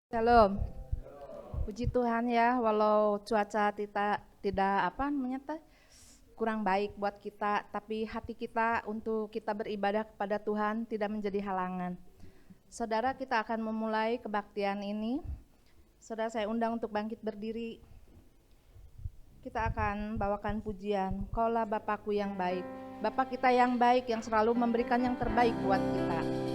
Shalom. Puji Tuhan ya, walau cuaca tidak apa namanya kurang baik buat kita, tapi hati kita untuk kita beribadah kepada Tuhan tidak menjadi halangan. Saudara, kita akan memulai kebaktian ini. Saudara, saya undang untuk bangkit berdiri. Kita akan bawakan pujian, Kaulah Bapakku yang baik. Bapa kita yang baik yang selalu memberikan yang terbaik buat kita.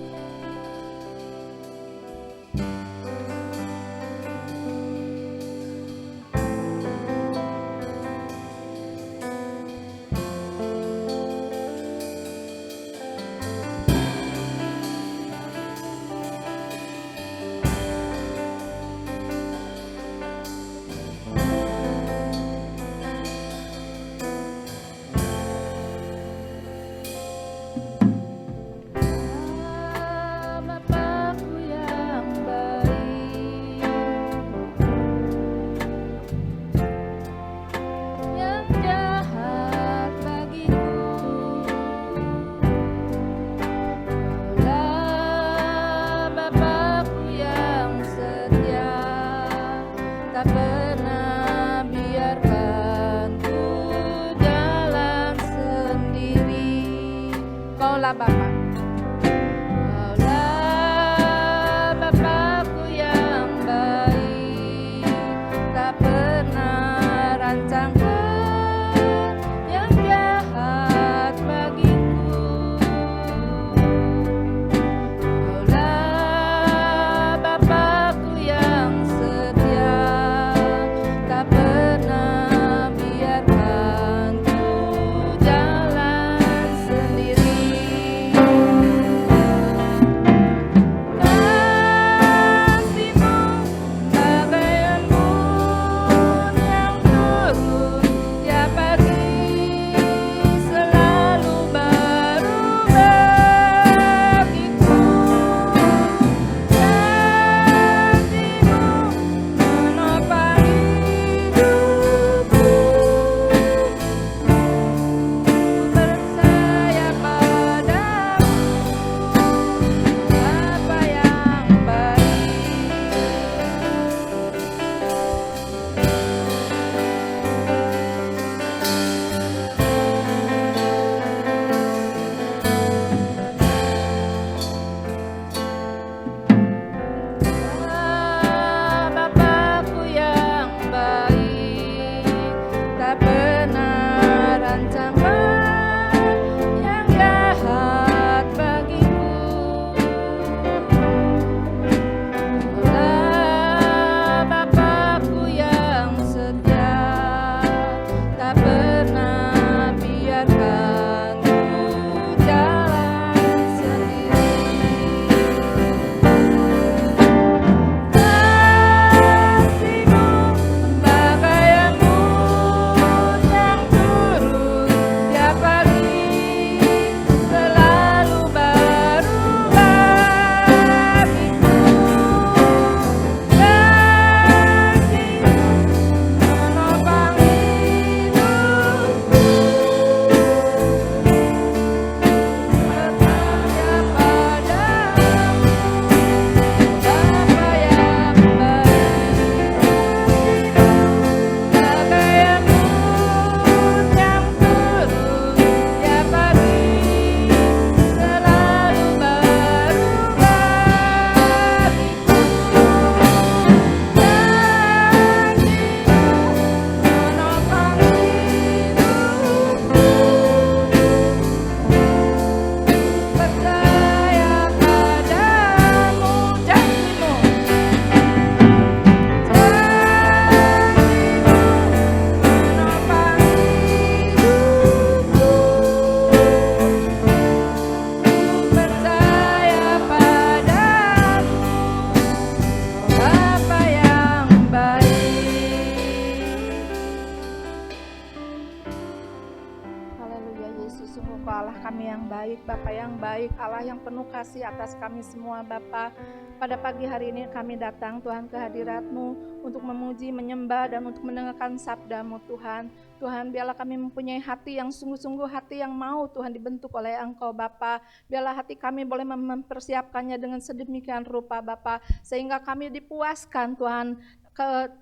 baik, Bapa yang baik, Allah yang penuh kasih atas kami semua, Bapa. Pada pagi hari ini kami datang Tuhan ke hadirat-Mu untuk memuji, menyembah, dan untuk mendengarkan sabda-Mu Tuhan. Tuhan, biarlah kami mempunyai hati yang sungguh-sungguh, hati yang mau Tuhan dibentuk oleh Engkau Bapa. Biarlah hati kami boleh mempersiapkannya dengan sedemikian rupa Bapa, sehingga kami dipuaskan Tuhan,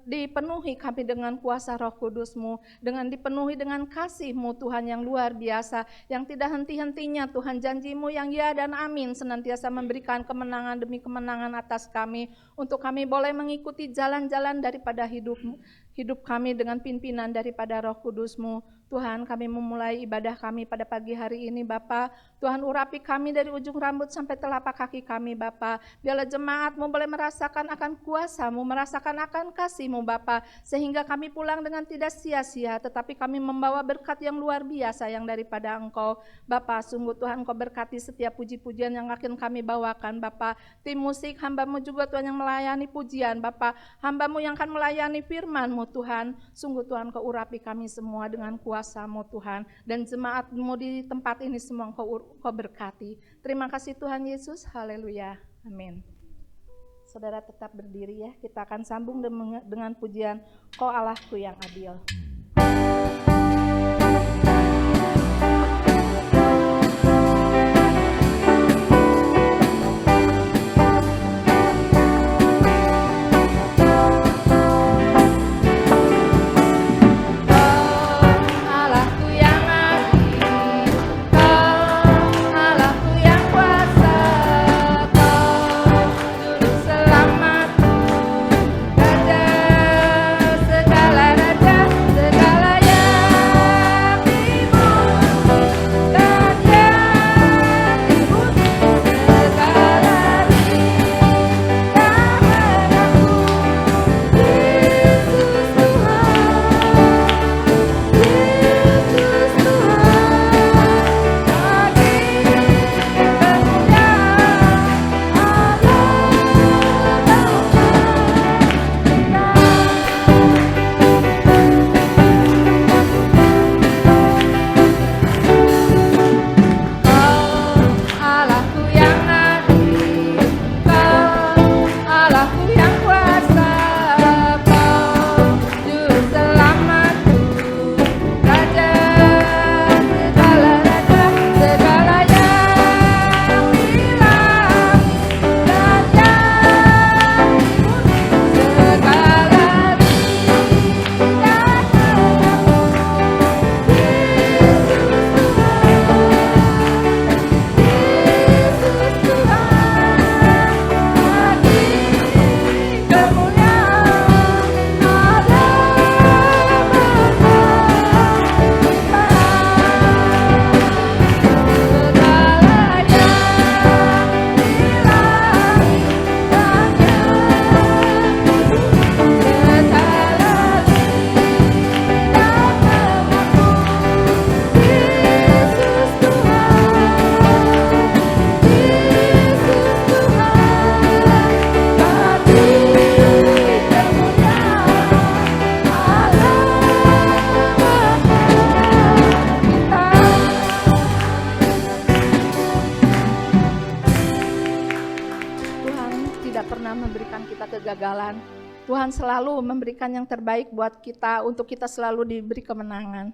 dipenuhi kami dengan kuasa Roh Kudus-Mu, dengan dipenuhi dengan kasih-Mu Tuhan yang luar biasa, yang tidak henti-hentinya Tuhan. Janji-Mu yang ya dan amin senantiasa memberikan kemenangan demi kemenangan atas kami, untuk kami boleh mengikuti jalan-jalan daripada hidup kami dengan pimpinan daripada Roh Kudus-Mu. Tuhan, kami memulai ibadah kami pada pagi hari ini Bapa. Tuhan, urapi kami dari ujung rambut sampai telapak kaki kami Bapa. Biarlah jemaat-Mu boleh merasakan akan kuasa-Mu, merasakan akan kasih-Mu Bapa, sehingga kami pulang dengan tidak sia-sia, tetapi kami membawa berkat yang luar biasa yang daripada Engkau Bapa. Sungguh Tuhan, Engkau berkati setiap puji-pujian yang akan kami bawakan Bapa. Tim musik hamba-Mu juga Tuhan yang melayani pujian Bapa, hamba-Mu yang akan melayani firman-Mu Tuhan. Sungguh Tuhan, Kau urapi kami semua dengan kuasa-Mu Tuhan, dan jemaat-Mu di tempat ini semua Kau berkati. Terima kasih Tuhan Yesus, haleluya, amin. Saudara tetap berdiri ya, kita akan sambung dengan pujian Kau Allahku yang adil. Tuhan selalu memberikan yang terbaik buat kita, untuk kita selalu diberi kemenangan.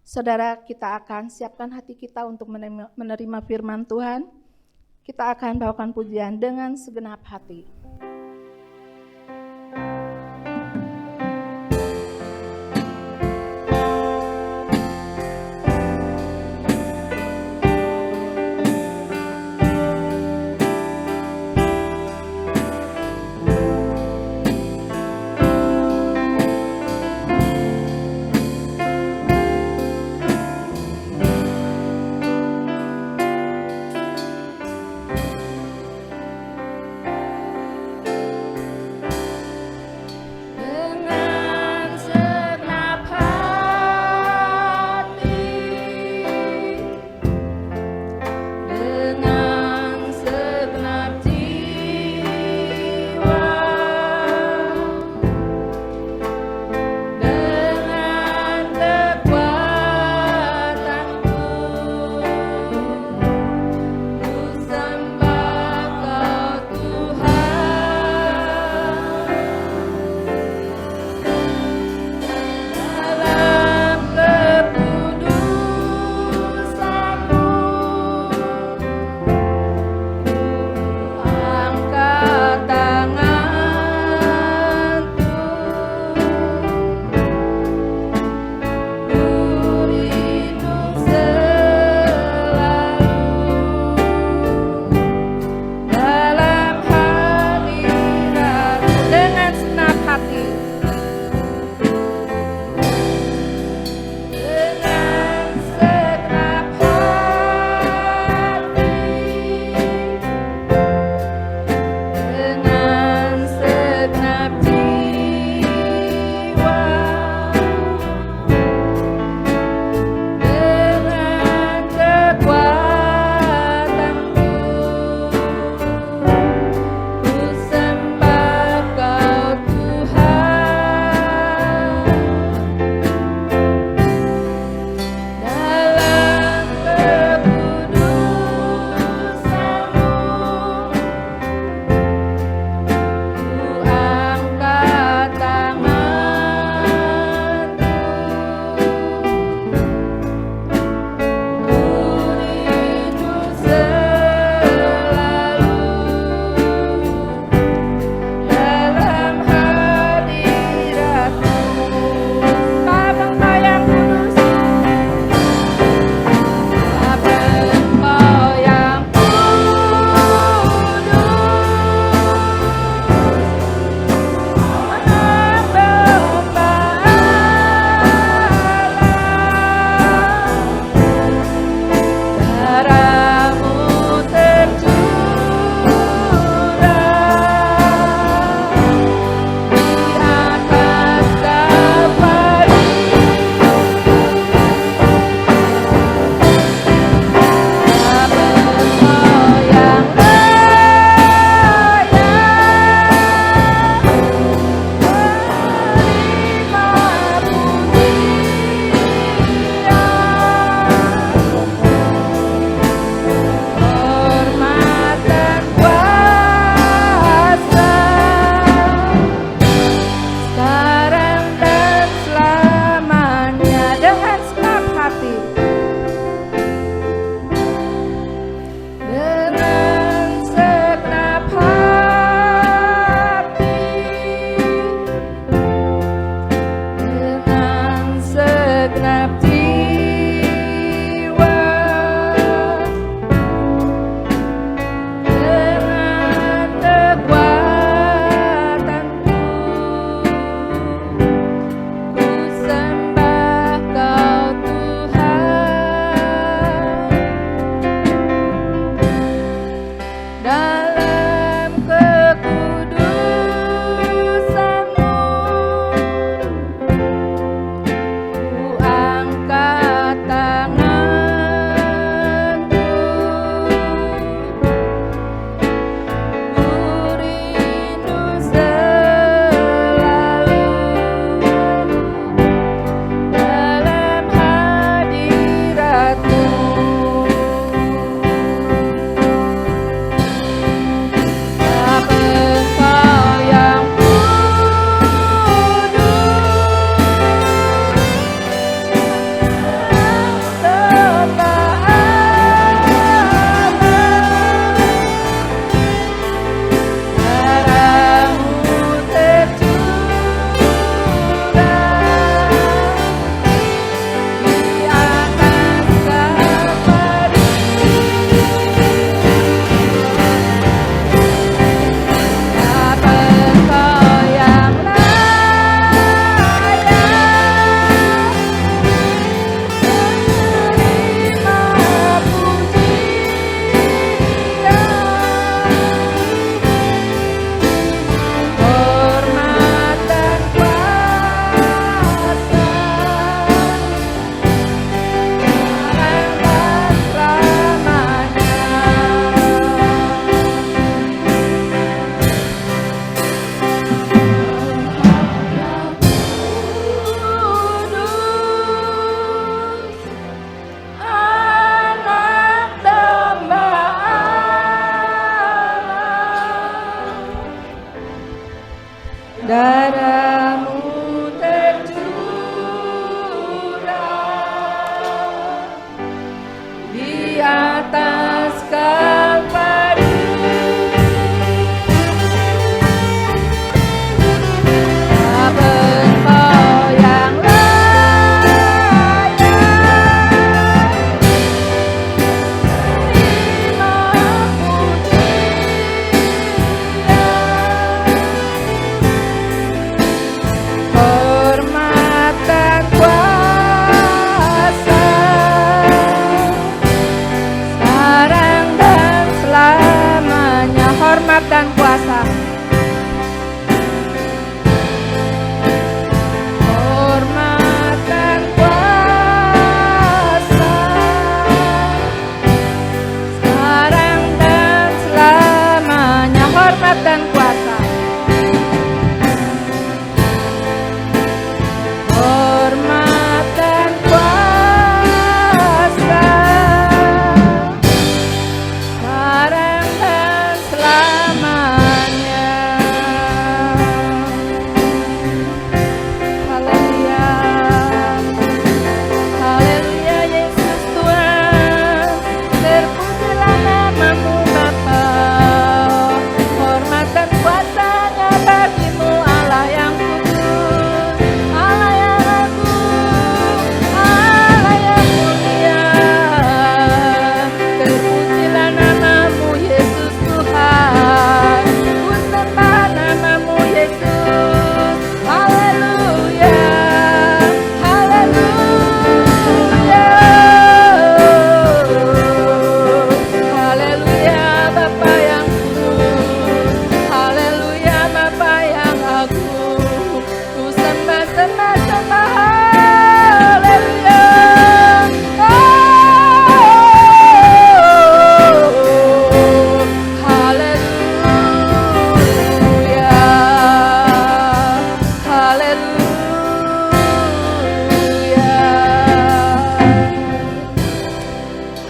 Saudara, kita akan siapkan hati kita untuk menerima firman Tuhan. Kita akan bawakan pujian dengan segenap hati. darahmu tercurah di atas Kalvari. Engkau yang layak terima pujian, hormat dan kuasa sekarang dan selamanya. Hormat dan kuasa, hormat dan kuasa sekarang dan selamanya. Hormat dan kuasa, hormat dan kuasa sekarang dan selamanya. Haleluya, haleluya Yesus Tuhan, terpujilah namamu Bapa. Hormat dan kuasanya bagimu Allah yang kudus, Allah yang agung, Allah yang mulia. Terpujilah namamu Yesus Tuhan, ku sembah namamu Yesus. Haleluya, haleluya, haleluya Bapa yang kudus, haleluya Bapa yang agung, ku sembah, sembah, sembah. Haleluya, haleluya, haleluya.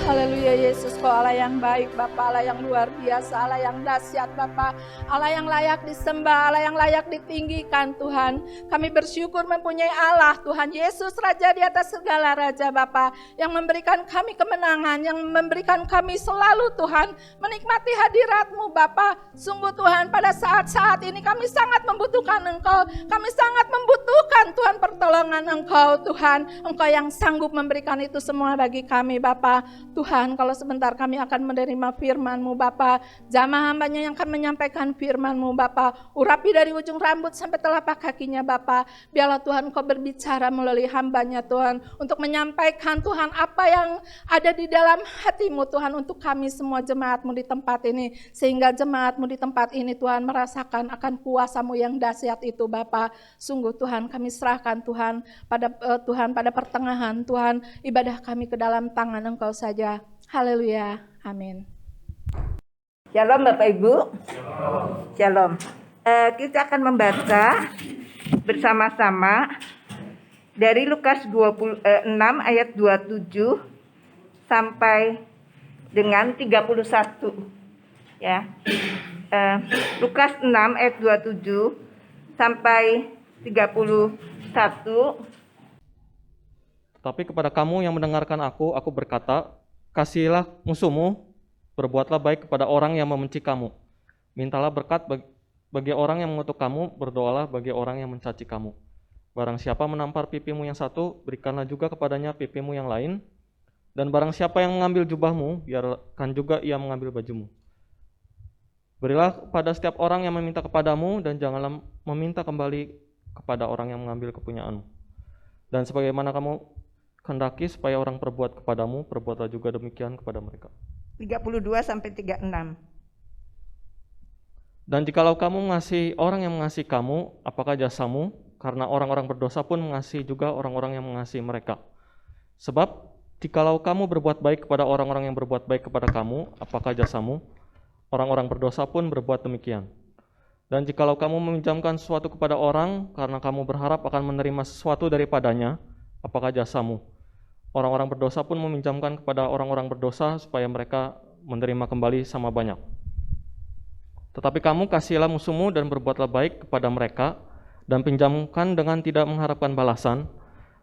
Haleluya Yesus, Kau Allah yang baik Bapa, Allah yang luar biasa, Allah yang dahsyat Bapa, Allah yang layak disembah, Allah yang layak ditinggikan Tuhan. Kami bersyukur mempunyai Allah Tuhan Yesus, Raja di atas segala raja Bapa, yang memberikan kami kemenangan, yang memberikan kami selalu Tuhan menikmati hadirat-Mu Bapa. Sungguh Tuhan, pada saat-saat ini kami sangat membutuhkan Engkau, kami sangat membutuhkan Tuhan pertolongan Engkau Tuhan. Engkau yang sanggup memberikan itu semua bagi kami Bapa. Tuhan, kalau sebentar kami akan menerima firman-Mu Bapa, jamaah hambanya yang akan menyampaikan firman-Mu Bapa, urapi dari ujung rambut sampai telapak kakinya Bapa. Biarlah Tuhan Kau berbicara melalui hambanya Tuhan, untuk menyampaikan Tuhan apa yang ada di dalam hati-Mu Tuhan untuk kami semua jemaat-Mu di tempat ini, sehingga jemaat-Mu di tempat ini Tuhan merasakan akan kuasa-Mu yang dahsyat itu Bapa. Sungguh Tuhan, kami serahkan Tuhan pada pertengahan Tuhan ibadah kami ke dalam tangan Engkau saja. Haleluya, amin. Shalom Bapak Ibu. Shalom. Kita akan membaca bersama-sama dari Lukas 6 ayat 27 sampai dengan 31. Ya. Lukas 6 ayat 27 sampai 31. Tetapi kepada kamu yang mendengarkan aku berkata, kasihilah musuhmu, berbuatlah baik kepada orang yang membenci kamu. Mintalah berkat bagi orang yang mengutuk kamu, berdoalah bagi orang yang mencaci kamu. Barang siapa menampar pipimu yang satu, berikanlah juga kepadanya pipimu yang lain. Dan barang siapa yang mengambil jubahmu, biarkan juga ia mengambil bajumu. Berilah kepada setiap orang yang meminta kepadamu, dan janganlah meminta kembali kepada orang yang mengambil kepunyaanmu. Dan sebagaimana kamu kehendaki supaya orang perbuat kepadamu, perbuatlah juga demikian kepada mereka. 32 sampai 36. Dan jikalau kamu mengasihi orang yang mengasihi kamu, apakah jasamu? Karena orang-orang berdosa pun mengasihi juga orang-orang yang mengasihi mereka. Sebab jikalau kamu berbuat baik kepada orang-orang yang berbuat baik kepada kamu, apakah jasamu? Orang-orang berdosa pun berbuat demikian. Dan jikalau kamu meminjamkan sesuatu kepada orang, karena kamu berharap akan menerima sesuatu daripadanya, apakah jasamu? Orang-orang berdosa pun meminjamkan kepada orang-orang berdosa supaya mereka menerima kembali sama banyak. Tetapi kamu kasihilah musuhmu dan berbuatlah baik kepada mereka dan pinjamkan dengan tidak mengharapkan balasan,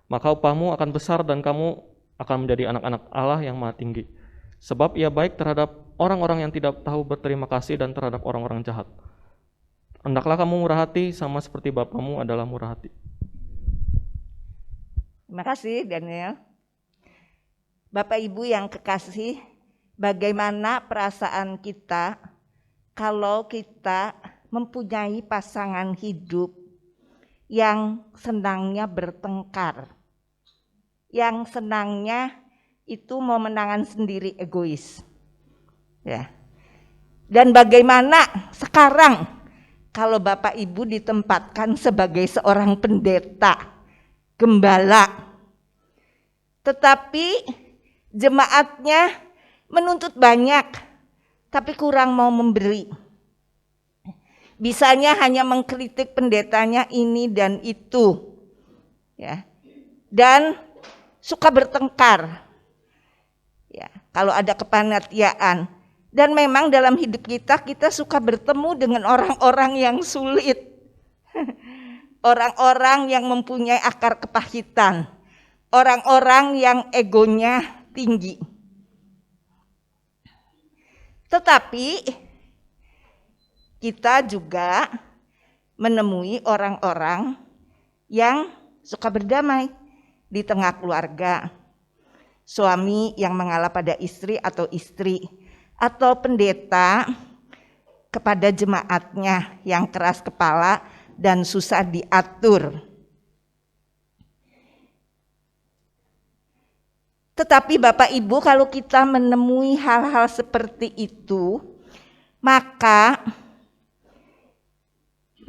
maka upahmu akan besar dan kamu akan menjadi anak-anak Allah yang Maha Tinggi. Sebab Ia baik terhadap orang-orang yang tidak tahu berterima kasih dan terhadap orang-orang jahat. Hendaklah kamu murah hati sama seperti Bapamu adalah murah hati. Terima kasih Daniel. Bapak Ibu yang kekasih, bagaimana perasaan kita kalau kita mempunyai pasangan hidup yang senangnya bertengkar, yang senangnya itu mau menangan sendiri, egois. Ya. Dan bagaimana sekarang kalau Bapak Ibu ditempatkan sebagai seorang pendeta, gembala, tetapi jemaatnya menuntut banyak, tapi kurang mau memberi. Bisanya hanya mengkritik pendetanya ini dan itu, ya, dan suka bertengkar. Ya, kalau ada kepanitiaan, dan memang dalam hidup kita suka bertemu dengan orang-orang yang sulit, orang-orang yang mempunyai akar kepahitan, orang-orang yang egonya tinggi. Tetapi kita juga menemui orang-orang yang suka berdamai di tengah keluarga. Suami yang mengalah pada istri, atau pendeta kepada jemaatnya yang keras kepala dan susah diatur. Tetapi Bapak Ibu, kalau kita menemui hal-hal seperti itu, maka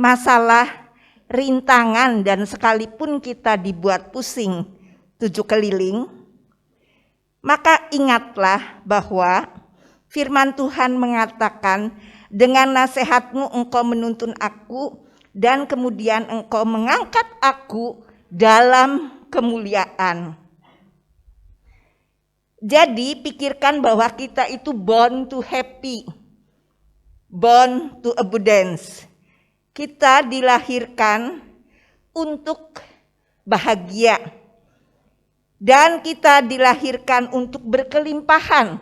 masalah, rintangan, dan sekalipun kita dibuat pusing 7 keliling, maka ingatlah bahwa firman Tuhan mengatakan, dengan nasihatmu engkau menuntun aku, dan kemudian engkau mengangkat aku dalam kemuliaan. Jadi pikirkan bahwa kita itu born to happy, born to abundance. Kita dilahirkan untuk bahagia, dan kita dilahirkan untuk berkelimpahan.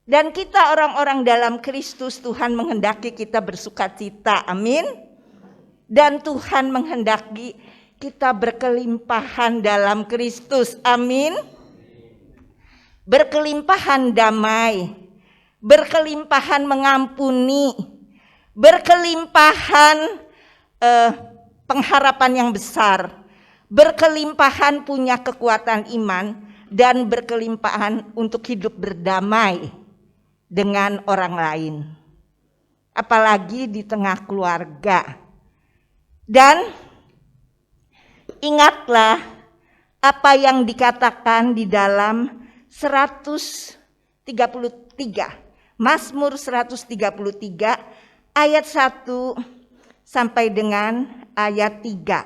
Dan kita orang-orang dalam Kristus, Tuhan menghendaki kita bersukacita, amin. Dan Tuhan menghendaki kita berkelimpahan dalam Kristus, amin. Berkelimpahan damai, berkelimpahan mengampuni, berkelimpahan pengharapan yang besar, berkelimpahan punya kekuatan iman, dan berkelimpahan untuk hidup berdamai dengan orang lain, apalagi di tengah keluarga. Dan ingatlah apa yang dikatakan di dalam 133, Mazmur 133 ayat 1 sampai dengan ayat 3.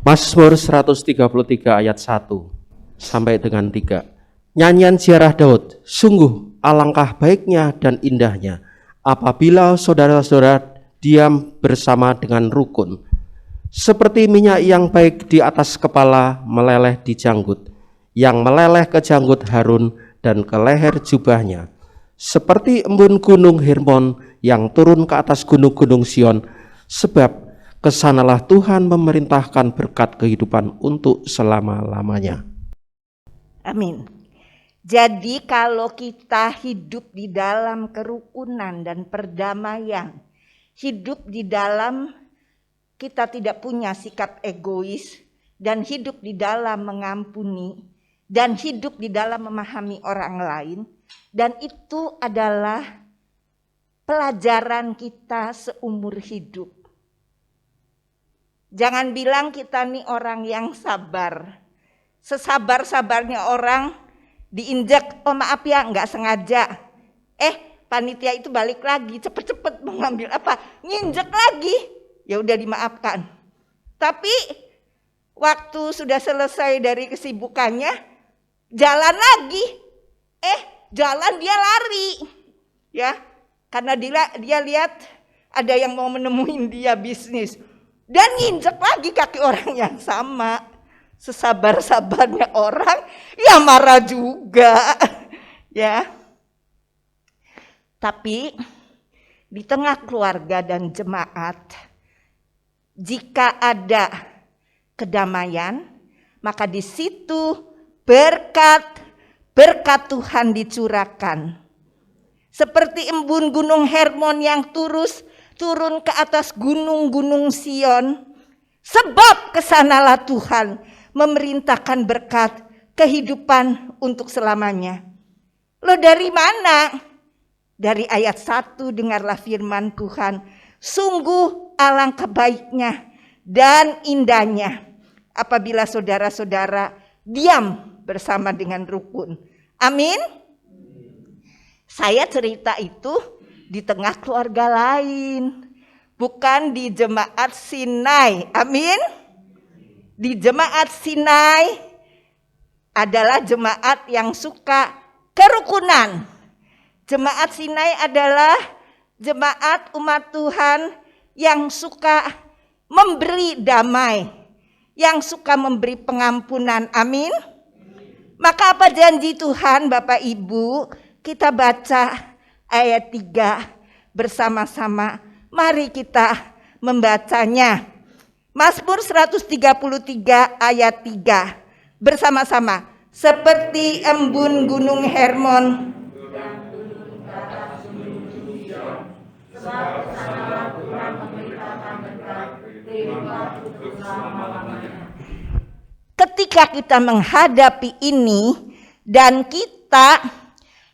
Mazmur 133 ayat 1 sampai dengan 3. Nyanyian ziarah Daud, sungguh alangkah baiknya dan indahnya apabila saudara-saudara diam bersama dengan rukun. Seperti minyak yang baik di atas kepala meleleh di janggut, yang meleleh ke janggut Harun dan ke leher jubahnya. Seperti embun gunung Hermon yang turun ke atas gunung-gunung Sion, sebab kesanalah Tuhan memerintahkan berkat kehidupan untuk selama-lamanya. Amin. Jadi kalau kita hidup di dalam kerukunan dan perdamaian, hidup di dalam kita tidak punya sikap egois, dan hidup di dalam mengampuni, dan hidup di dalam memahami orang lain, dan itu adalah pelajaran kita seumur hidup. Jangan bilang kita nih orang yang sabar. Sesabar-sabarnya orang diinjak, oh maaf ya nggak sengaja. Panitia itu balik lagi, cepet-cepet mengambil apa, nginjek lagi. Ya udah dimaafkan. Tapi waktu sudah selesai dari kesibukannya, jalan lagi. Jalan dia lari. Ya, karena dia lihat ada yang mau menemuin dia bisnis. dan nginjek lagi kaki orang yang sama. Sesabar-sabarnya orang, ya marah juga. Ya. Tapi di tengah keluarga dan jemaat, jika ada kedamaian, maka di situ berkat Tuhan dicurahkan. Seperti embun gunung Hermon yang turun ke atas gunung-gunung Sion. Sebab kesanalah Tuhan memerintahkan berkat kehidupan untuk selamanya. Lo dari mana? Dari ayat 1 dengarlah firman Tuhan. Sungguh alangkah baiknya dan indahnya apabila saudara-saudara diam bersama dengan rukun. Amin. Saya cerita itu di tengah keluarga lain, bukan di jemaat Sinai. Amin. Di jemaat Sinai adalah jemaat yang suka kerukunan. Jemaat Sinai adalah jemaat umat Tuhan yang suka memberi damai, yang suka memberi pengampunan. Amin. Maka apa janji Tuhan Bapak Ibu? Kita baca ayat 3 bersama-sama. Mari kita membacanya. Mazmur 133 ayat 3 bersama-sama. Seperti embun gunung Hermon, ketika kita menghadapi ini dan kita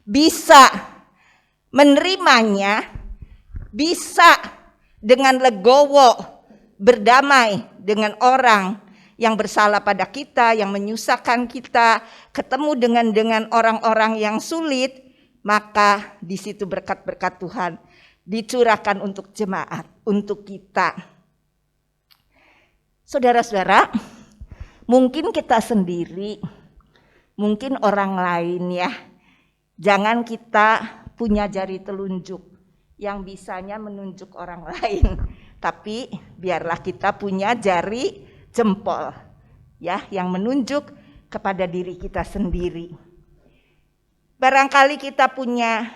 bisa menerimanya, bisa dengan legowo berdamai dengan orang yang bersalah pada kita, yang menyusahkan kita, ketemu dengan orang-orang yang sulit, maka di situ berkat-berkat Tuhan dicurahkan untuk jemaat, untuk kita. Saudara-saudara, mungkin kita sendiri, mungkin orang lain ya. Jangan kita punya jari telunjuk yang bisanya menunjuk orang lain, tapi biarlah kita punya jari jempol ya yang menunjuk kepada diri kita sendiri. Barangkali kita punya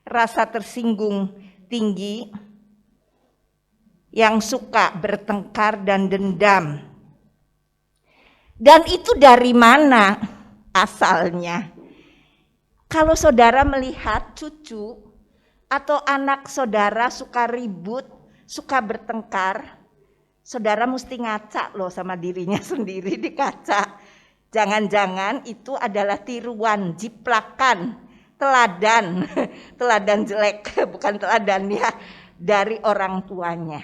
rasa tersinggung tinggi, yang suka bertengkar dan dendam. Dan itu dari mana asalnya? Kalau saudara melihat cucu atau anak saudara suka ribut, suka bertengkar, saudara mesti ngaca loh sama dirinya sendiri di kaca. Jangan-jangan itu adalah tiruan, jiplakan, teladan jelek, bukan teladan ya, dari orang tuanya.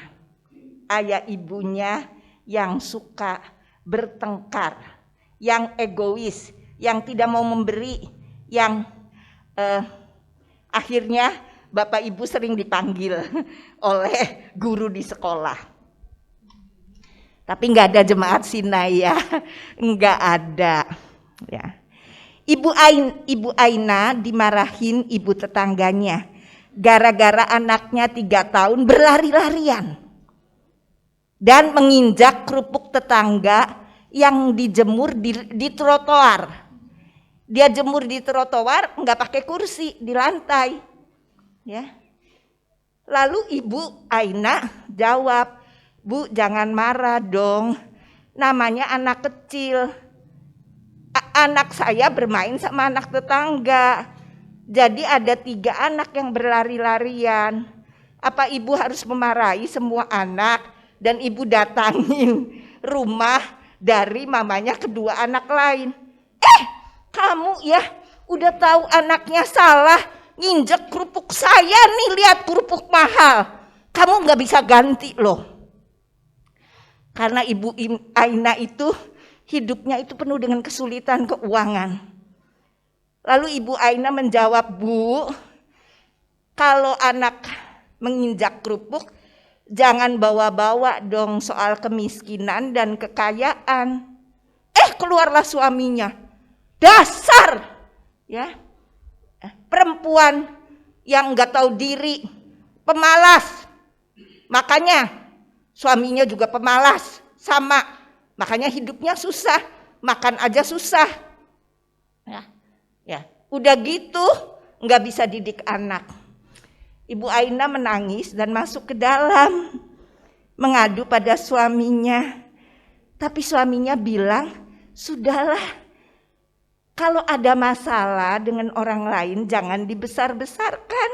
Ayah ibunya yang suka bertengkar, yang egois, yang tidak mau memberi, yang akhirnya bapak ibu sering dipanggil oleh guru di sekolah. Tapi nggak ada jemaat Sinai ya, nggak ada. Ya. Ibu Aina dimarahin ibu tetangganya, gara-gara anaknya 3 tahun berlari-larian dan menginjak kerupuk tetangga yang dijemur di trotoar. Dia jemur di trotoar, nggak pakai kursi, di lantai. Ya. Lalu ibu Aina jawab, Bu, jangan marah dong, namanya anak kecil. Anak saya bermain sama anak tetangga. Jadi ada 3 anak yang berlari-larian. Apa ibu harus memarahi semua anak dan ibu datangin rumah dari mamanya kedua anak lain? Kamu ya udah tahu anaknya salah, nginjek kerupuk saya nih, lihat kerupuk mahal. Kamu gak bisa ganti loh. Karena ibu Aina itu hidupnya itu penuh dengan kesulitan keuangan. Lalu ibu Aina menjawab, Bu, kalau anak menginjak kerupuk, jangan bawa-bawa dong soal kemiskinan dan kekayaan. Keluarlah suaminya, dasar ya perempuan yang gak tahu diri, pemalas. Makanya Suaminya juga pemalas, sama. Makanya hidupnya susah, makan aja susah. Ya, udah gitu nggak bisa didik anak. Ibu Aina menangis dan masuk ke dalam, mengadu pada suaminya. Tapi suaminya bilang, sudahlah, kalau ada masalah dengan orang lain jangan dibesar-besarkan.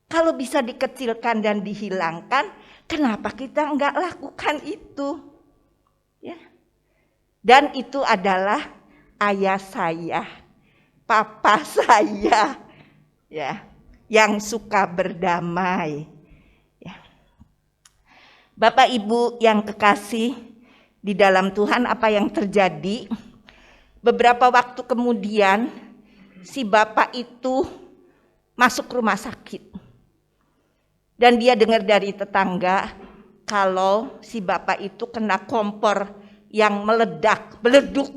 Kalau bisa dikecilkan dan dihilangkan, kenapa kita enggak lakukan itu? Ya. Dan itu adalah ayah saya, papa saya, ya, yang suka berdamai. Ya. Bapak Ibu yang kekasih di dalam Tuhan, apa yang terjadi? Beberapa waktu kemudian si bapak itu masuk rumah sakit. Dan dia dengar dari tetangga kalau si bapak itu kena kompor yang meleduk.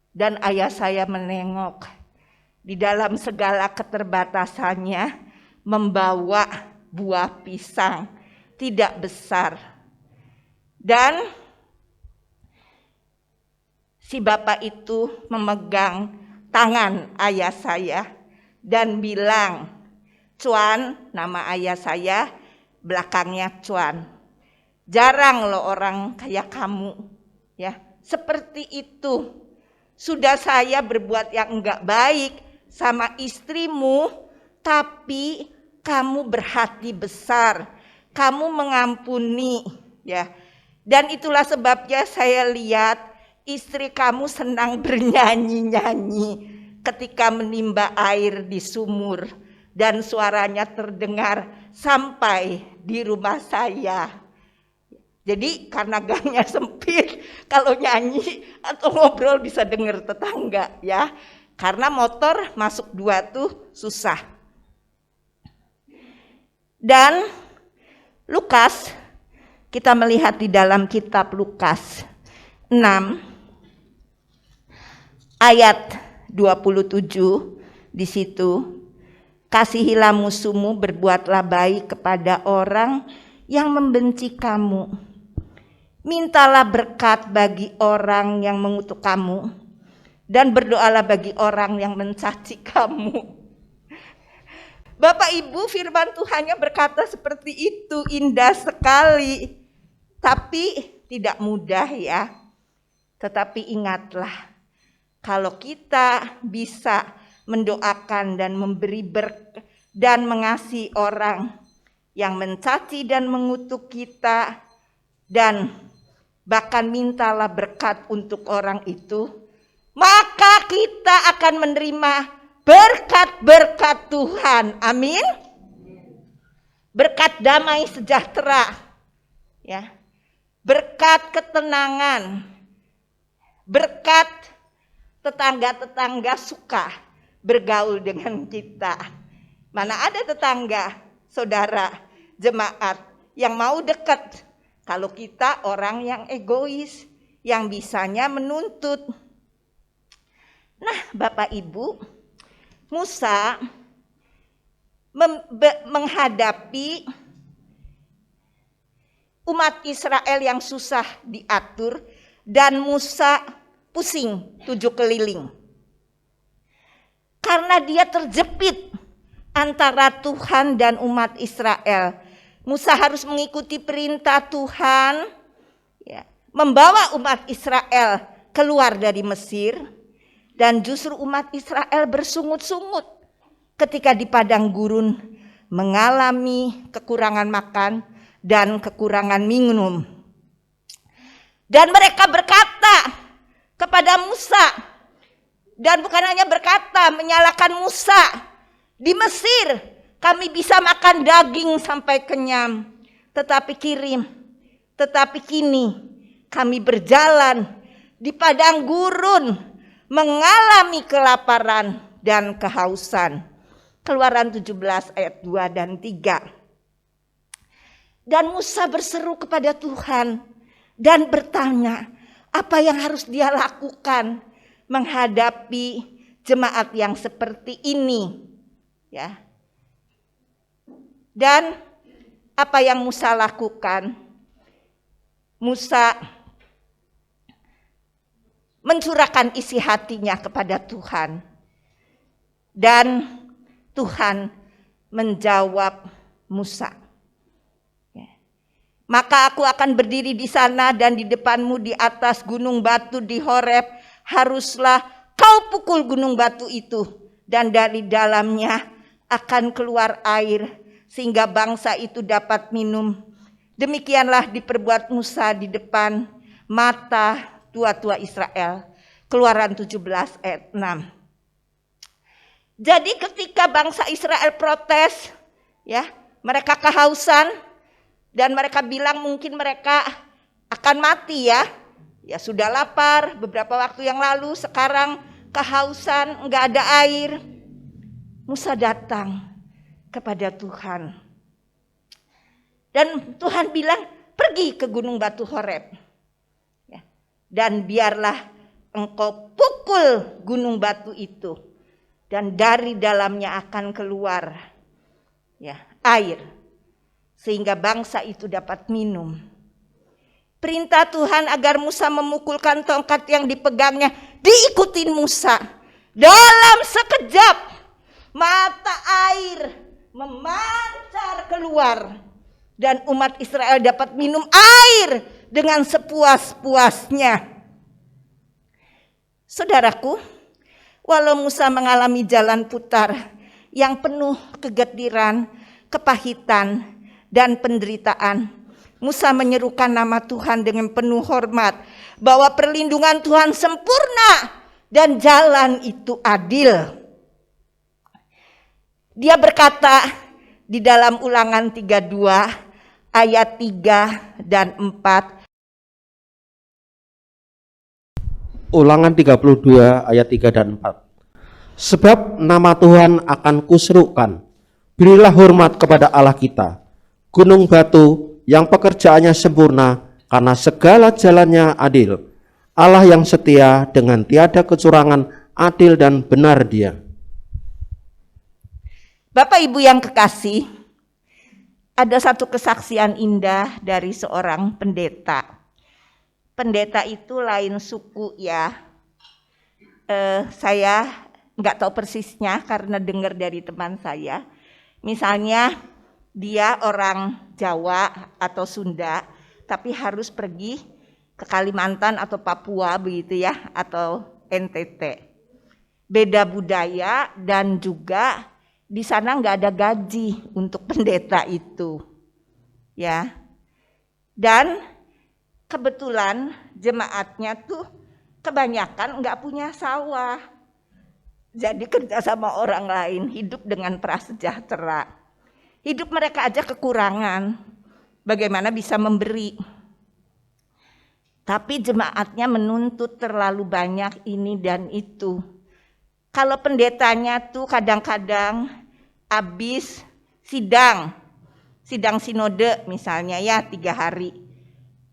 Dan ayah saya menengok, di dalam segala keterbatasannya membawa buah pisang tidak besar. Dan si bapak itu memegang tangan ayah saya dan bilang, Cuan, nama ayah saya, belakangnya Cuan. Jarang loh orang kayak kamu, ya, seperti itu. Sudah saya berbuat yang enggak baik sama istrimu, tapi kamu berhati besar, kamu mengampuni, ya. Dan itulah sebabnya saya lihat istri kamu senang bernyanyi-nyanyi ketika menimba air di sumur. Dan suaranya terdengar sampai di rumah saya. Jadi karena gangnya sempit, kalau nyanyi atau ngobrol bisa dengar tetangga, ya. Karena motor masuk 2 tuh susah. Dan Lukas, kita melihat di dalam kitab Lukas 6 ayat 27 di situ. Kasihilah musuhmu, berbuatlah baik kepada orang yang membenci kamu. Mintalah berkat bagi orang yang mengutuk kamu, dan berdoalah bagi orang yang mencaci kamu. Bapak Ibu, firman Tuhannya berkata seperti itu, indah sekali. Tapi tidak mudah, ya. Tetapi ingatlah, kalau kita bisa mendoakan dan memberi berkat dan mengasihi orang yang mencaci dan mengutuk kita, dan bahkan mintalah berkat untuk orang itu, maka kita akan menerima berkat-berkat Tuhan. Amin. Berkat damai sejahtera, ya. Berkat ketenangan, berkat tetangga-tetangga suka bergaul dengan kita. Mana ada tetangga, saudara, jemaat yang mau dekat kalau kita orang yang egois, yang bisanya menuntut. Nah, Bapak Ibu, Musa menghadapi umat Israel yang susah diatur, dan Musa pusing 7 keliling. Karena dia terjepit antara Tuhan dan umat Israel. Musa harus mengikuti perintah Tuhan, ya, membawa umat Israel keluar dari Mesir. Dan justru umat Israel bersungut-sungut ketika di padang gurun mengalami kekurangan makan dan kekurangan minum. Dan mereka berkata kepada Musa, dan bukan hanya berkata, menyalahkan Musa, di Mesir kami bisa makan daging sampai kenyang, tetapi kini kami berjalan di padang gurun mengalami kelaparan dan kehausan. Keluaran 17 ayat 2 dan 3. Dan Musa berseru kepada Tuhan dan bertanya, apa yang harus dia lakukan menghadapi jemaat yang seperti ini, ya. Dan apa yang Musa lakukan? Musa mencurahkan isi hatinya kepada Tuhan. Dan Tuhan menjawab Musa. Maka aku akan berdiri di sana dan di depanmu di atas gunung batu di Horeb. Haruslah kau pukul gunung batu itu. Dan dari dalamnya akan keluar air sehingga bangsa itu dapat minum. Demikianlah diperbuat Musa di depan mata tua-tua Israel. Keluaran 17 ayat 6. Jadi ketika bangsa Israel protes, ya, mereka kehausan dan mereka bilang mungkin mereka akan mati ya. Ya sudah lapar beberapa waktu yang lalu, sekarang kehausan, enggak ada air. Musa datang kepada Tuhan. Dan Tuhan bilang, pergi ke gunung batu Horeb. Ya. Dan biarlah engkau pukul gunung batu itu. Dan dari dalamnya akan keluar ya, air. Sehingga bangsa itu dapat minum. Perintah Tuhan agar Musa memukulkan tongkat yang dipegangnya diikutin Musa. Dalam sekejap mata air memancar keluar. Dan umat Israel dapat minum air dengan sepuas-puasnya. Saudaraku, walau Musa mengalami jalan putar yang penuh kegetiran, kepahitan, dan penderitaan, Musa menyerukan nama Tuhan dengan penuh hormat bahwa perlindungan Tuhan sempurna dan jalan itu adil. Dia berkata di dalam Ulangan 32 ayat 3 dan 4. Ulangan 32 ayat 3 dan 4. Sebab nama Tuhan akan kuserukan, berilah hormat kepada Allah kita, gunung batu yang pekerjaannya sempurna karena segala jalannya adil, Allah yang setia dengan tiada kecurangan, adil dan benar Dia. Bapak Ibu yang kekasih, ada satu kesaksian indah dari seorang pendeta. Pendeta itu lain suku ya. Saya nggak tahu persisnya karena dengar dari teman saya. Misalnya dia orang Jawa atau Sunda, tapi harus pergi ke Kalimantan atau Papua begitu ya, atau NTT. Beda budaya dan juga di sana nggak ada gaji untuk pendeta itu, ya. Dan kebetulan jemaatnya tuh kebanyakan nggak punya sawah, jadi kerja sama orang lain, hidup dengan prasejahtera. Hidup mereka aja kekurangan, bagaimana bisa memberi? Tapi jemaatnya menuntut terlalu banyak ini dan itu. Kalau pendetanya tuh kadang-kadang habis sidang sinode misalnya ya 3 hari.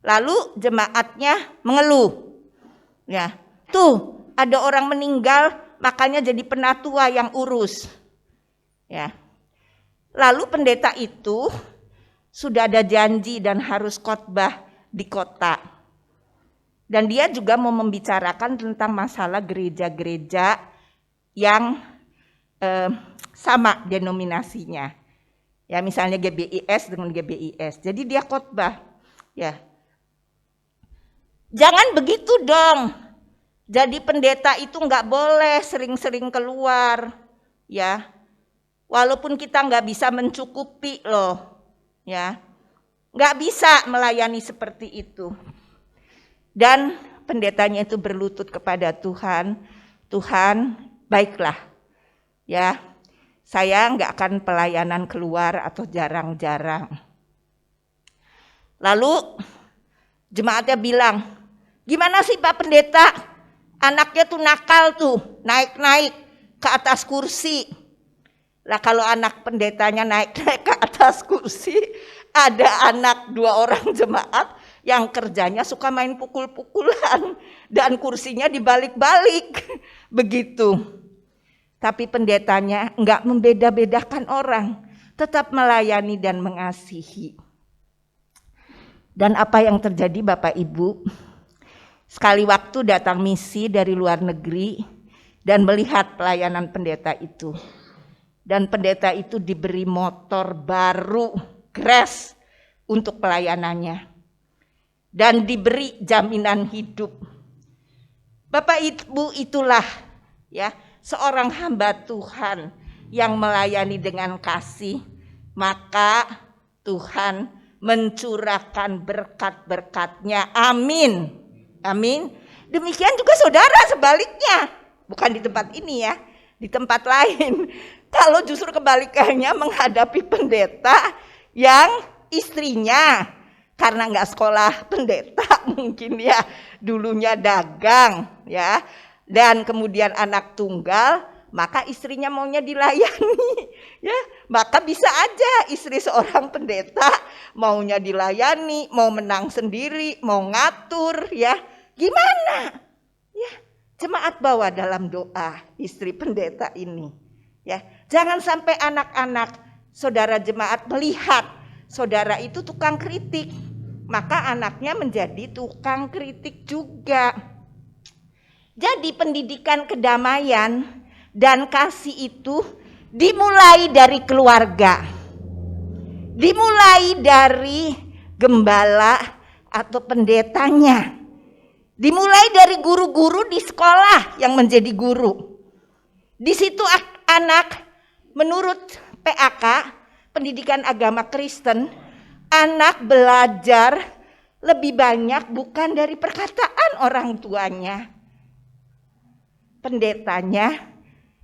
Lalu jemaatnya mengeluh. Ya, tuh ada orang meninggal makanya jadi penatua yang urus. Ya. Lalu pendeta itu sudah ada janji dan harus khotbah di kota. Dan dia juga mau membicarakan tentang masalah gereja-gereja yang sama denominasinya. Ya, misalnya GBIS dengan GBIS. Jadi dia khotbah. Ya. Jangan begitu dong. Jadi pendeta itu nggak boleh sering-sering keluar, ya. Walaupun kita nggak bisa mencukupi loh, ya. Nggak bisa melayani seperti itu. Dan pendetanya itu berlutut kepada Tuhan. Tuhan, baiklah, ya. Saya nggak akan pelayanan keluar atau jarang-jarang. Lalu jemaatnya bilang, gimana sih Pak Pendeta? Anaknya tuh nakal tuh, naik-naik ke atas kursi. Lah kalau anak pendetanya naik-naik ke atas kursi, ada anak 2 orang jemaat yang kerjanya suka main pukul-pukulan dan kursinya dibalik-balik. Begitu. Tapi pendetanya enggak membeda-bedakan orang, tetap melayani dan mengasihi. Dan apa yang terjadi Bapak Ibu? Sekali waktu datang misi dari luar negeri dan melihat pelayanan pendeta itu. Dan pendeta itu diberi motor baru, Grace, untuk pelayanannya. Dan diberi jaminan hidup. Bapak Ibu, itulah ya seorang hamba Tuhan yang melayani dengan kasih, maka Tuhan mencurahkan berkat-berkat-Nya. Amin. Amin. Demikian juga saudara sebaliknya. Bukan di tempat ini ya, di tempat lain. Kalau justru kebalikannya menghadapi pendeta yang istrinya karena nggak sekolah pendeta mungkin ya, dulunya dagang ya, dan kemudian anak tunggal, maka istrinya maunya dilayani ya, maka bisa aja istri seorang pendeta maunya dilayani, mau menang sendiri, mau ngatur ya, gimana ya. Jemaat bawa dalam doa istri pendeta ini ya. Jangan sampai anak-anak saudara jemaat melihat saudara itu tukang kritik, maka anaknya menjadi tukang kritik juga. Jadi pendidikan kedamaian dan kasih itu dimulai dari keluarga. Dimulai dari gembala atau pendetanya. Dimulai dari guru-guru di sekolah yang menjadi guru. Di situ anak, menurut PAK, Pendidikan Agama Kristen, anak belajar lebih banyak bukan dari perkataan orang tuanya, pendetanya,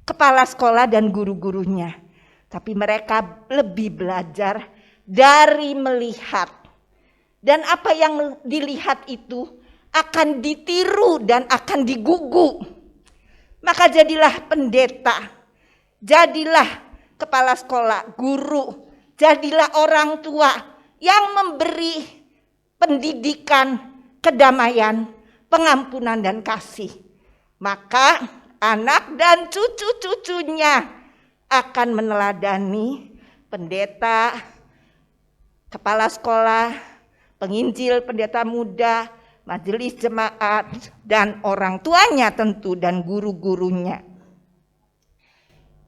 kepala sekolah dan guru-gurunya. Tapi mereka lebih belajar dari melihat. Dan apa yang dilihat itu akan ditiru dan akan digugu. Maka jadilah pendeta, jadilah kepala sekolah, guru, jadilah orang tua yang memberi pendidikan, kedamaian, pengampunan dan kasih. Maka anak dan cucu-cucunya akan meneladani pendeta, kepala sekolah, penginjil, pendeta muda, majelis jemaat, dan orang tuanya tentu, dan guru-gurunya.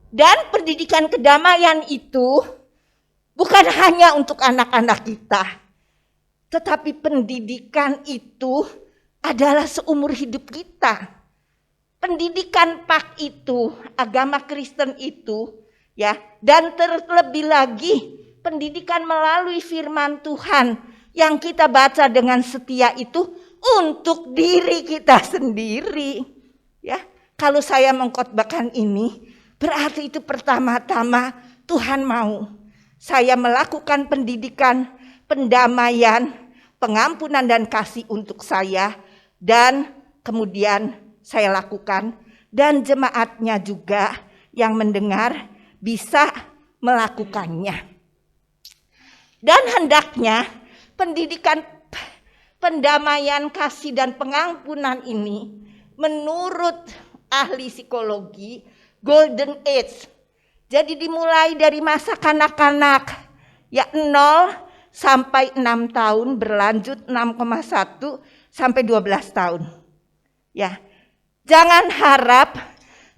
Dan pendidikan kedamaian itu bukan hanya untuk anak-anak kita, tetapi pendidikan itu adalah seumur hidup kita. Pendidikan PAK itu, agama Kristen itu, ya, dan terlebih lagi pendidikan melalui firman Tuhan yang kita baca dengan setia itu untuk diri kita sendiri. Ya, kalau saya mengkhotbahkan ini, berarti itu pertama-tama Tuhan mau saya melakukan pendidikan, pendamaian, pengampunan dan kasih untuk saya, dan kemudian saya lakukan, dan jemaatnya juga yang mendengar bisa melakukannya. Dan hendaknya pendidikan pendamaian, kasih dan pengampunan ini menurut ahli psikologi Golden Age. Jadi dimulai dari masa kanak-kanak ya 0 sampai 6 tahun, berlanjut 6,1 sampai 12 tahun. Ya. Jangan harap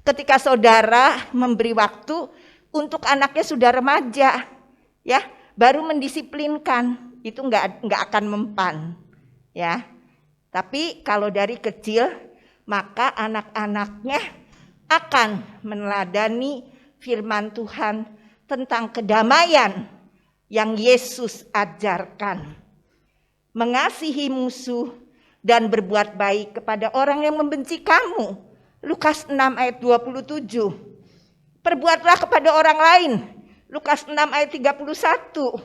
ketika saudara memberi waktu untuk anaknya sudah remaja, ya, baru mendisiplinkan, itu nggak akan mempan, ya. Tapi kalau dari kecil, maka anak-anaknya akan meneladani firman Tuhan tentang kedamaian yang Yesus ajarkan. Mengasihi musuh dan berbuat baik kepada orang yang membenci kamu. Lukas 6 ayat 27. Perbuatlah kepada orang lain. Lukas 6 ayat 31.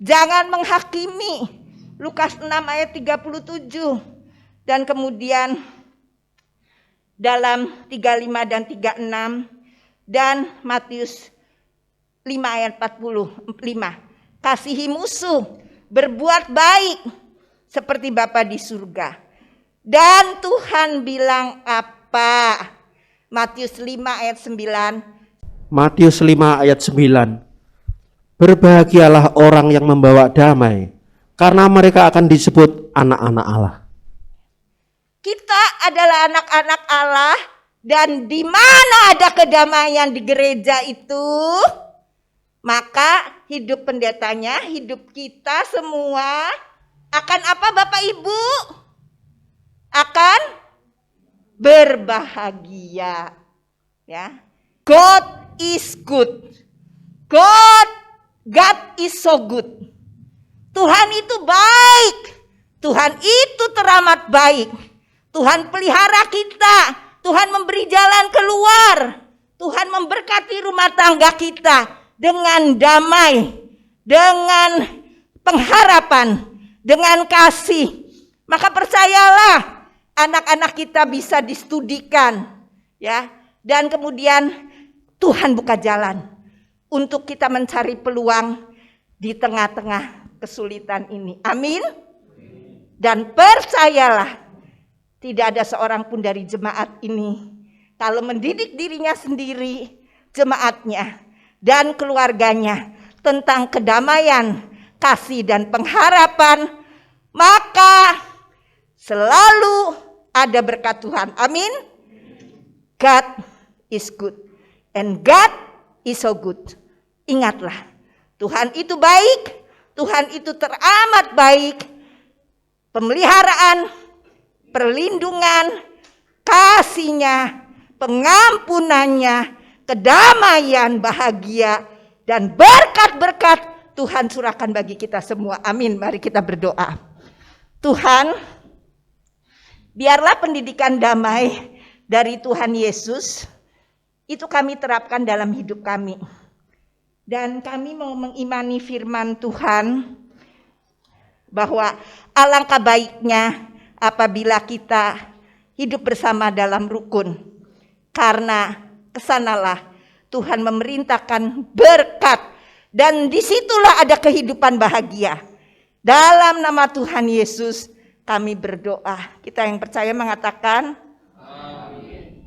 Jangan menghakimi. Lukas 6 ayat 37. Dan kemudian dalam 35 dan 36 dan Matius 5 ayat 45. Kasihi musuh, berbuat baik seperti Bapa di surga. Dan Tuhan bilang apa? Matius 5 ayat 9. Matius 5 ayat 9. Berbahagialah orang yang membawa damai, karena mereka akan disebut anak-anak Allah. Kita adalah anak-anak Allah, dan di mana ada kedamaian di gereja itu, maka hidup pendetanya, hidup kita semua akan apa Bapak Ibu? Akan berbahagia. Ya. God is good. God is so good. Tuhan itu baik. Tuhan itu teramat baik. Tuhan pelihara kita. Tuhan memberi jalan keluar. Tuhan memberkati rumah tangga kita dengan damai, dengan pengharapan, dengan kasih. Maka percayalah, anak-anak kita bisa distudikan, ya. Dan kemudian Tuhan buka jalan untuk kita mencari peluang di tengah-tengah kesulitan ini. Amin. Dan percayalah, tidak ada seorang pun dari jemaat ini kalau mendidik dirinya sendiri, jemaatnya dan keluarganya tentang kedamaian, kasih dan pengharapan, maka selalu ada berkat Tuhan. Amin. God is good and God is so good. Ingatlah, Tuhan itu baik, Tuhan itu teramat baik. Pemeliharaan, perlindungan, kasih-Nya, pengampunannya, kedamaian, bahagia, dan berkat-berkat Tuhan surahkan bagi kita semua. Amin. Mari kita berdoa. Tuhan, biarlah pendidikan damai dari Tuhan Yesus itu kami terapkan dalam hidup kami. Dan kami mau mengimani firman Tuhan bahwa alangkah baiknya apabila kita hidup bersama dalam rukun. Karena kesanalah Tuhan memerintahkan berkat, dan disitulah ada kehidupan bahagia. Dalam nama Tuhan Yesus kami berdoa. Kita yang percaya mengatakan amin.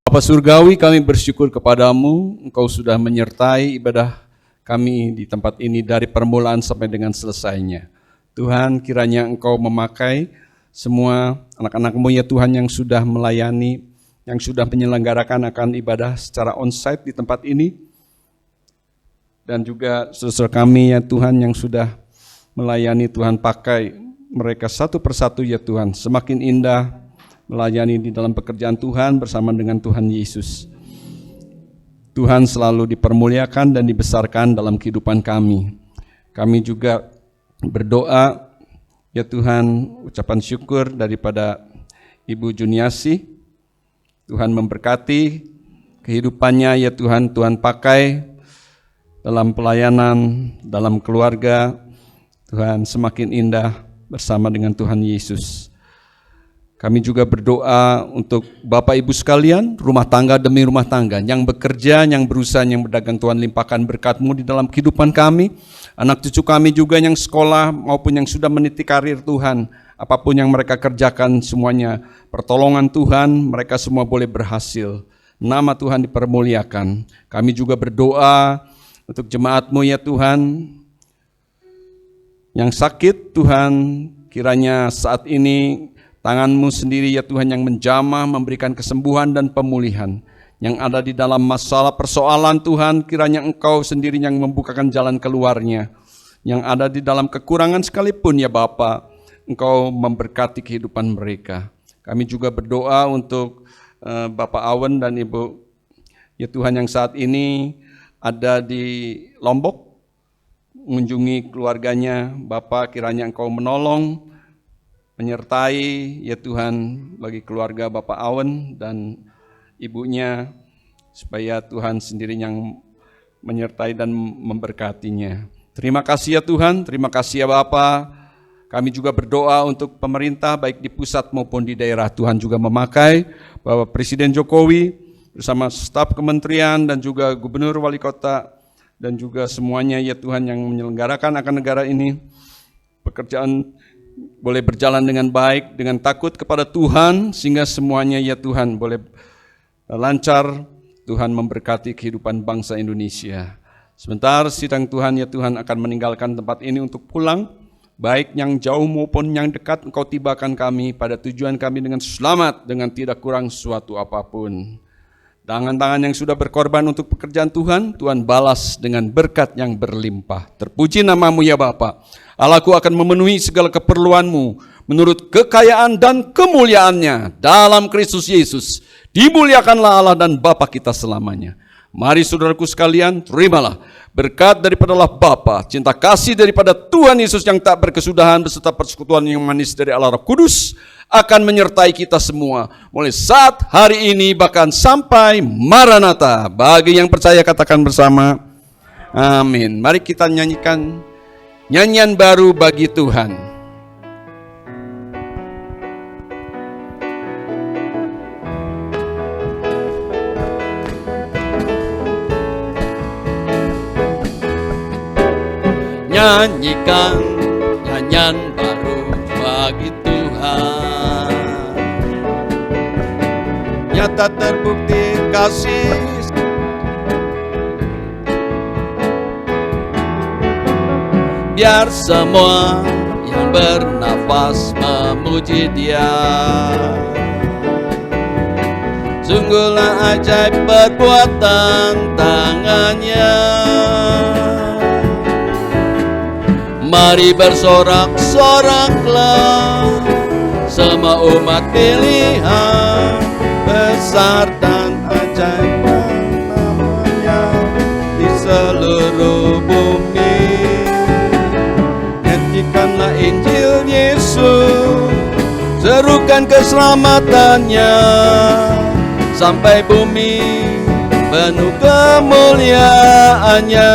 Bapa Surgawi, kami bersyukur kepadamu, Engkau sudah menyertai ibadah kami di tempat ini dari permulaan sampai dengan selesainya. Tuhan, kiranya Engkau memakai semua anak-anak-Mu ya Tuhan yang sudah melayani, yang sudah menyelenggarakan akan ibadah secara onsite di tempat ini. Dan juga saudara kami ya Tuhan yang sudah melayani, Tuhan pakai mereka satu persatu ya Tuhan. Semakin indah melayani di dalam pekerjaan Tuhan bersama dengan Tuhan Yesus. Tuhan selalu dipermuliakan dan dibesarkan dalam kehidupan kami. Kami juga berdoa ya Tuhan, ucapan syukur daripada Ibu Juniasi. Tuhan memberkati kehidupannya ya Tuhan, Tuhan pakai dalam pelayanan, dalam keluarga. Tuhan semakin indah bersama dengan Tuhan Yesus. Kami juga berdoa untuk Bapak Ibu sekalian, rumah tangga demi rumah tangga, yang bekerja, yang berusaha, yang berdagang. Tuhan limpahkan berkat-Mu di dalam kehidupan kami. Anak cucu kami juga yang sekolah maupun yang sudah meniti karir Tuhan. Apapun yang mereka kerjakan semuanya pertolongan Tuhan, mereka semua boleh berhasil. Nama Tuhan dipermuliakan. Kami juga berdoa untuk jemaat-Mu ya Tuhan, yang sakit Tuhan, kiranya saat ini tangan-Mu sendiri ya Tuhan yang menjamah, memberikan kesembuhan dan pemulihan. Yang ada di dalam masalah persoalan Tuhan, kiranya Engkau sendiri yang membukakan jalan keluarnya. Yang ada di dalam kekurangan sekalipun ya Bapa, Engkau memberkati kehidupan mereka. Kami juga berdoa untuk Bapak Awen dan Ibu ya Tuhan yang saat ini ada di Lombok, mengunjungi keluarganya. Bapak, kiranya Engkau menolong, menyertai ya Tuhan bagi keluarga Bapak Awen dan ibunya, supaya Tuhan sendiri yang menyertai dan memberkatinya. Terima kasih ya Tuhan, terima kasih ya Bapa. Kami juga berdoa untuk pemerintah baik di pusat maupun di daerah. Tuhan juga memakai Bapak Presiden Jokowi bersama staf kementerian dan juga gubernur, wali kota, dan juga semuanya ya Tuhan yang menyelenggarakan akan negara ini. Pekerjaan boleh berjalan dengan baik, dengan takut kepada Tuhan, sehingga semuanya ya Tuhan boleh lancar. Tuhan memberkati kehidupan bangsa Indonesia. Sebentar sidang Tuhan ya Tuhan akan meninggalkan tempat ini untuk pulang, baik yang jauh maupun yang dekat, Engkau tibakan kami pada tujuan kami dengan selamat, dengan tidak kurang suatu apapun. Tangan-tangan yang sudah berkorban untuk pekerjaan Tuhan, Tuhan balas dengan berkat yang berlimpah. Terpuji nama-Mu ya Bapa. Allahku akan memenuhi segala keperluan-Mu menurut kekayaan dan kemuliaan-Nya dalam Kristus Yesus. Dimuliakanlah Allah dan Bapa kita selamanya. Mari saudaraku sekalian, terimalah berkat daripada Allah Bapa, cinta kasih daripada Tuhan Yesus yang tak berkesudahan beserta persekutuan yang manis dari Allah Roh Kudus akan menyertai kita semua mulai saat hari ini bahkan sampai Maranatha. Bagi yang percaya katakan bersama, amin. Mari kita nyanyikan nyanyian baru bagi Tuhan. Nyanyikan nyanyian baru bagi Tuhan, nyata terbukti kasih. Biar semua yang bernafas memuji Dia. Sungguhlah ajaib perbuatan tangannya. Mari bersorak-soraklah semua umat pilihan, besar dan ajaib namanya di seluruh bumi. Nyatikanlah Injil Yesus, serukan keselamatannya sampai bumi penuh kemuliaannya.